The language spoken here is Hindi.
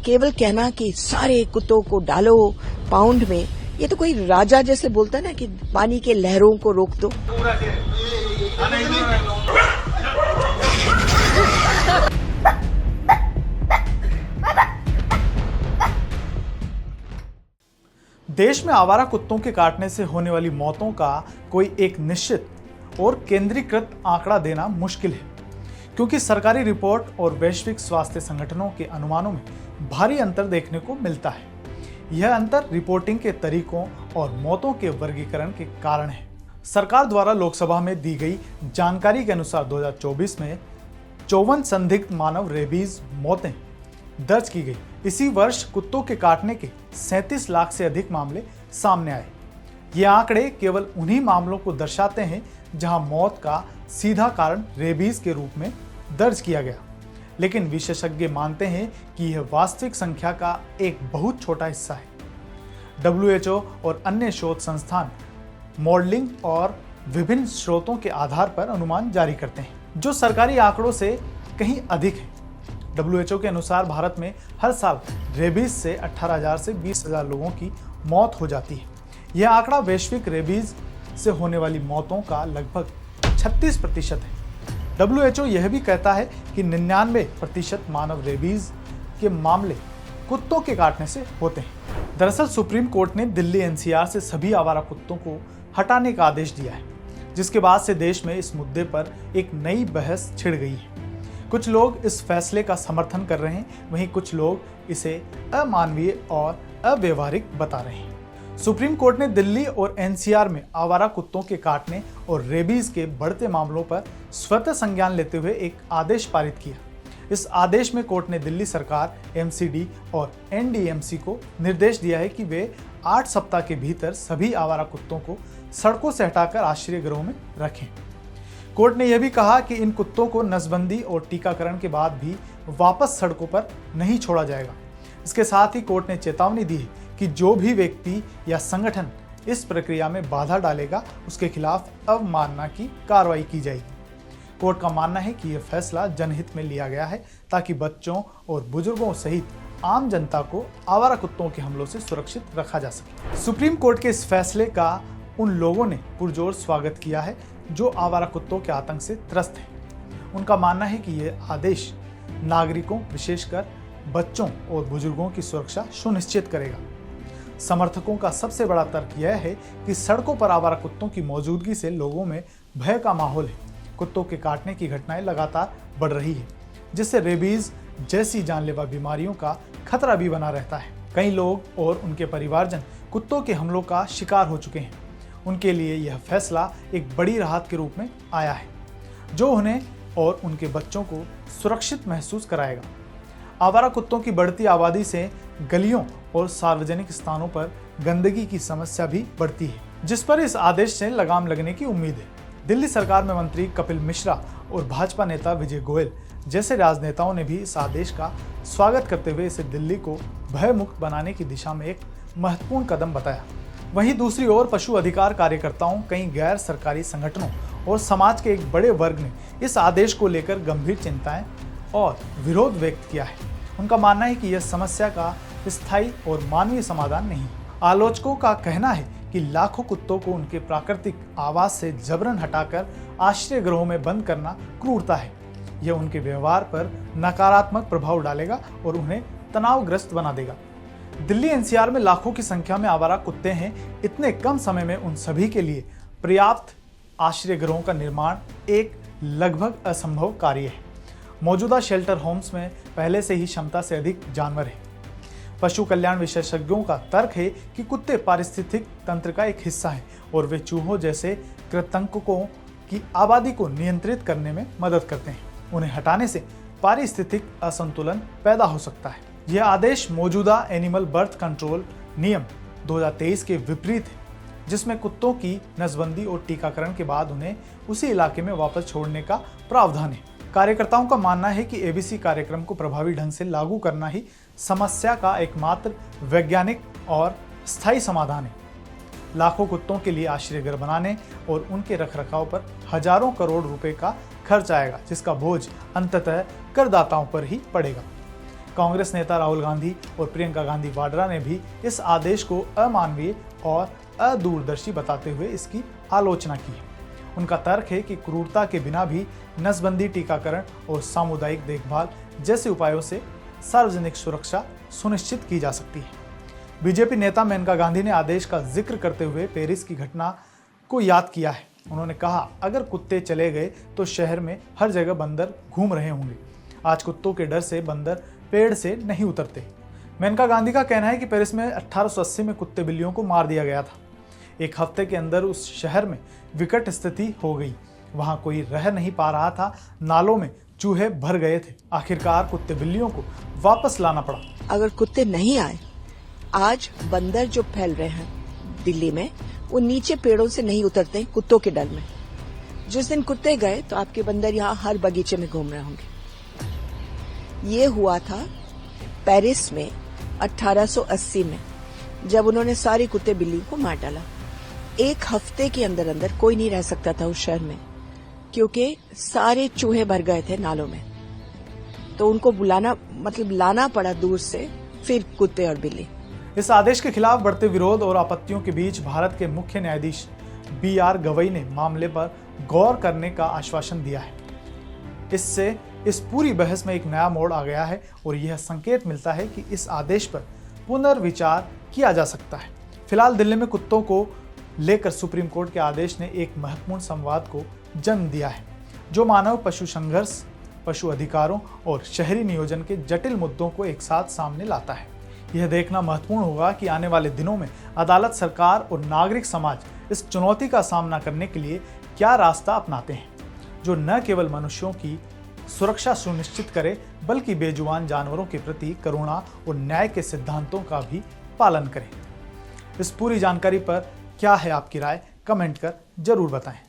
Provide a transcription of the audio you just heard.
केवल कहना कि सारे कुत्तों को डालो पाउंड में, ये तो कोई राजा जैसे बोलता है ना कि पानी के लहरों को रोक दो। देश में आवारा कुत्तों के काटने से होने वाली मौतों का कोई एक निश्चित और केंद्रीकृत आंकड़ा देना मुश्किल है, क्योंकि सरकारी रिपोर्ट और वैश्विक स्वास्थ्य संगठनों के अनुमानों में भारी अंतर देखने को मिलता है। यह अंतर रिपोर्टिंग के तरीकों और मौतों के वर्गीकरण के कारण है। सरकार द्वारा लोकसभा में दी गई जानकारी के अनुसार 2024 में 54 संदिग्ध मानव रेबीज मौतें दर्ज की गई। इसी वर्ष कुत्तों के काटने के 37 लाख से अधिक मामले सामने आए। ये आंकड़े केवल उन्हीं मामलों को दर्शाते हैं जहां मौत का सीधा कारण रेबीज के रूप में दर्ज किया गया, लेकिन विशेषज्ञ मानते हैं कि यह वास्तविक संख्या का एक बहुत छोटा हिस्सा है। WHO और अन्य शोध संस्थान मॉडलिंग और विभिन्न स्रोतों के आधार पर अनुमान जारी करते हैं, जो सरकारी आंकड़ों से कहीं अधिक है। WHO के अनुसार भारत में हर साल रेबीज से 18,000 से 20,000 लोगों की मौत हो जाती है। यह आंकड़ा वैश्विक रेबीज से होने वाली मौतों का लगभग 36% है। WHO यह भी कहता है कि 99% मानव रेबीज के मामले कुत्तों के काटने से होते हैं। दरअसल सुप्रीम कोर्ट ने दिल्ली NCR से सभी आवारा कुत्तों को हटाने का आदेश दिया है, जिसके बाद से देश में इस मुद्दे पर एक नई बहस छिड़ गई है। कुछ लोग इस फैसले का समर्थन कर रहे हैं, वहीं कुछ लोग इसे अमानवीय और अव्यवहारिक बता रहे हैं। सुप्रीम कोर्ट ने दिल्ली और NCR में आवारा कुत्तों के काटने और रेबीज के बढ़ते मामलों पर स्वतः संज्ञान लेते हुए एक आदेश पारित किया। इस आदेश में कोर्ट ने दिल्ली सरकार, MCD और NDMC को निर्देश दिया है कि वे 8 सप्ताह के भीतर सभी आवारा कुत्तों को सड़कों से हटाकर आश्रय गृहों में रखें। कोर्ट ने यह भी कहा कि इन कुत्तों को नसबंदी और टीकाकरण के बाद भी वापस सड़कों पर नहीं छोड़ा जाएगा। इसके साथ ही कोर्ट ने चेतावनी दी है कि जो भी व्यक्ति या संगठन इस प्रक्रिया में बाधा डालेगा, उसके खिलाफ अवमानना की कार्रवाई की जाएगी। कोर्ट का मानना है कि यह फैसला जनहित में लिया गया है ताकि बच्चों और बुजुर्गों सहित आम जनता को आवारा कुत्तों के हमलों से सुरक्षित रखा जा सके। सुप्रीम कोर्ट के इस फैसले का उन लोगों ने पुरजोर स्वागत किया है जो आवारा कुत्तों के आतंक से त्रस्त हैं। उनका मानना है कि यह आदेश नागरिकों, विशेषकर बच्चों और बुजुर्गों की सुरक्षा सुनिश्चित करेगा। समर्थकों का सबसे बड़ा तर्क यह है कि सड़कों पर आवारा कुत्तों की मौजूदगी से लोगों में भय का माहौल है। कुत्तों के काटने की घटनाएं लगातार बढ़ रही है, जिससे रेबीज जैसी जानलेवा बीमारियों का खतरा भी बना रहता है। कई लोग और उनके परिवारजन कुत्तों के हमलों का शिकार हो चुके हैं। उनके लिए यह फैसला एक बड़ी राहत के रूप में आया है, जो उन्हें और उनके बच्चों को सुरक्षित महसूस कराएगा। आवारा कुत्तों की बढ़ती आबादी से गलियों और सार्वजनिक स्थानों पर गंदगी की समस्या भी बढ़ती है, जिस पर इस आदेश से लगाम लगने की उम्मीद है। दिल्ली सरकार में मंत्री कपिल मिश्रा और भाजपा नेता विजय गोयल जैसे राजनेताओं ने भी इस आदेश का स्वागत करते हुए इसे दिल्ली को भयमुक्त बनाने की दिशा में एक महत्वपूर्ण कदम बताया। वहीं दूसरी ओर पशु अधिकार कार्यकर्ताओं, कई गैर सरकारी संगठनों और समाज के एक बड़े वर्ग ने इस आदेश को लेकर गंभीर चिंताएं और विरोध व्यक्त किया है। उनका मानना है कि यह समस्या का स्थायी और मानवीय समाधान नहीं। आलोचकों का कहना है कि लाखों कुत्तों को उनके प्राकृतिक आवास से जबरन हटाकर आश्रय गृहों में बंद करना क्रूरता है। यह उनके व्यवहार पर नकारात्मक प्रभाव डालेगा और उन्हें तनावग्रस्त बना देगा। दिल्ली NCR में लाखों की संख्या में आवारा कुत्ते हैं। इतने कम समय में उन सभी के लिए पर्याप्त आश्रय गृहों का निर्माण एक लगभग असंभव कार्य है। मौजूदा शेल्टर होम्स में पहले से ही क्षमता से अधिक जानवर हैं। पशु कल्याण विशेषज्ञों का तर्क है कि कुत्ते पारिस्थितिक तंत्र का एक हिस्सा हैं और वे चूहों जैसे कृंतकों की आबादी को नियंत्रित करने में मदद करते हैं। उन्हें हटाने से पारिस्थितिक असंतुलन पैदा हो सकता है। यह आदेश मौजूदा एनिमल बर्थ कंट्रोल नियम 2023 के विपरीत है, जिसमें कुत्तों की नसबंदी और टीकाकरण के बाद उन्हें उसी इलाके में वापस छोड़ने का प्रावधान है। कार्यकर्ताओं का मानना है कि ABC कार्यक्रम को प्रभावी ढंग से लागू करना ही समस्या का एकमात्र वैज्ञानिक और स्थायी समाधान है। लाखों कुत्तों के लिए आश्रय गृह बनाने और उनके रखरखाव पर हजारों करोड़ रुपए का खर्च आएगा, जिसका बोझ अंततः करदाताओं पर ही पड़ेगा। कांग्रेस नेता राहुल गांधी और प्रियंका गांधी वाड्रा ने भी इस आदेश को अमानवीय और अदूरदर्शी बताते हुए इसकी आलोचना की है। उनका तर्क है कि क्रूरता के बिना भी नसबंदी, टीकाकरण और सामुदायिक देखभाल जैसे उपायों से सार्वजनिक सुरक्षा सुनिश्चित की जा सकती है। बीजेपी नेता मेनका गांधी ने आदेश का जिक्र करते हुए पेरिस की घटना को याद किया है। उन्होंने कहा, अगर कुत्ते चले गए तो शहर में हर जगह बंदर घूम रहे होंगे। आज कुत्तों के डर से बंदर पेड़ से नहीं उतरते। मेनका गांधी का कहना है कि पेरिस में 1880 में कुत्ते बिल्लियों को मार दिया गया था। एक हफ्ते के अंदर उस शहर में विकट स्थिति हो गई। वहां कोई रह नहीं पा रहा था, नालों में चूहे भर गए थे। आखिरकार कुत्ते बिल्लियों को वापस लाना पड़ा। अगर कुत्ते नहीं आए, आज बंदर जो फैल रहे हैं दिल्ली में, वो नीचे पेड़ों से नहीं उतरते कुत्तों के डर में। जिस दिन कुत्ते गए तो आपके बंदर यहाँ हर बगीचे में घूम रहे होंगे। ये हुआ था पेरिस में 1880 में, जब उन्होंने सारे कुत्ते बिल्ली को मार डाला। एक हफ्ते के अंदर अंदर कोई नहीं रह सकता था उस शहर में, क्योंकि सारे चूहे भर गए थे नालों में। तो उनको लाना पड़ा दूर से, फिर कुत्ते और बिल्ली। इस आदेश के खिलाफ बढ़ते विरोध और आपत्तियों के बीच भारत के मुख्य न्यायाधीश BR गवई ने मामले पर गौर करने का आश्वासन दिया है। इससे इस पूरी बहस में एक नया मोड़ आ गया है और यह संकेत मिलता है कि इस आदेश पर पुनर्विचार किया जा सकता है। फिलहाल दिल्ली में कुत्तों को लेकर सुप्रीम कोर्ट के आदेश ने एक महत्वपूर्ण संवाद को जन्म दिया है, जो मानव पशु संघर्ष, पशु अधिकारों और शहरी नियोजन के जटिल मुद्दों को एक साथ सामने लाता है। यह देखना महत्वपूर्ण होगा कि आने वाले दिनों में अदालत, सरकार और नागरिक समाज इस चुनौती का सामना करने के लिए क्या रास्ता अपनाते हैं, जो न केवल मनुष्यों की सुरक्षा सुनिश्चित करे, बल्कि बेजुबान जानवरों के प्रति करुणा और न्याय के सिद्धांतों का भी पालन करे। इस पूरी जानकारी पर क्या है आपकी राय, कमेंट कर जरूर बताएं।